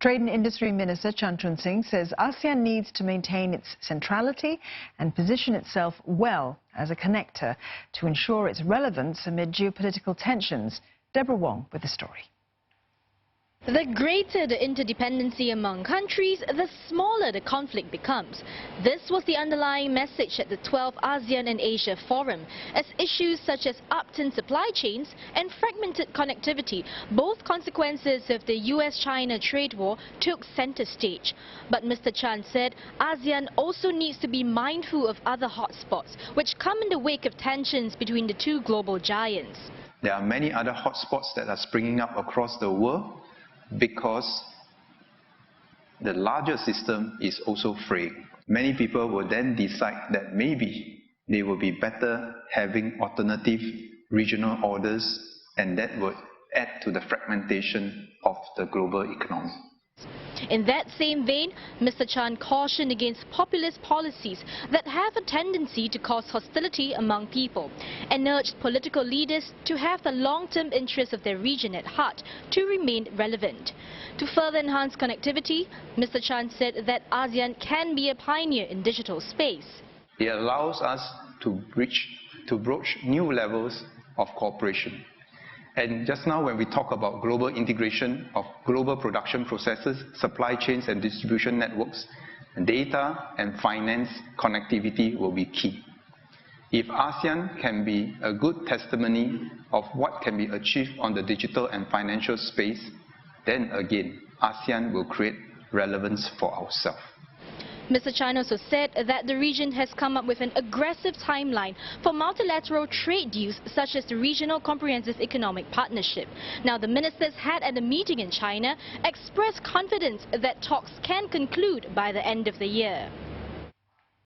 Trade and Industry Minister Chun Sing says ASEAN needs to maintain its centrality and position itself well as a connector to ensure its relevance amid geopolitical tensions. Deborah Wong with the story. The greater the interdependency among countries, the smaller the conflict becomes. This was the underlying message at the 12th ASEAN and Asia Forum, as issues such as upturned supply chains and fragmented connectivity, both consequences of the US-China trade war, took center stage. But Mr. Chan said ASEAN also needs to be mindful of other hotspots, which come in the wake of tensions between the two global giants. There are many other hotspots that are springing up across the world, because the larger system is also fraying. Many people will then decide that maybe they will be better having alternative regional orders, and that would add to the fragmentation of the global economy. In that same vein, Mr. Chan cautioned against populist policies that have a tendency to cause hostility among people and urged political leaders to have the long-term interests of their region at heart to remain relevant. To further enhance connectivity, Mr. Chan said that ASEAN can be a pioneer in digital space. It allows us to broach new levels of cooperation. And just now when we talk about global integration of global production processes, supply chains and distribution networks, data and finance connectivity will be key. If ASEAN can be a good testimony of what can be achieved on the digital and financial space, then again, ASEAN will create relevance for ourselves. Mr. Chan also said that the region has come up with an aggressive timeline for multilateral trade deals such as the Regional Comprehensive Economic Partnership. Now, the ministers had at a meeting in China expressed confidence that talks can conclude by the end of the year.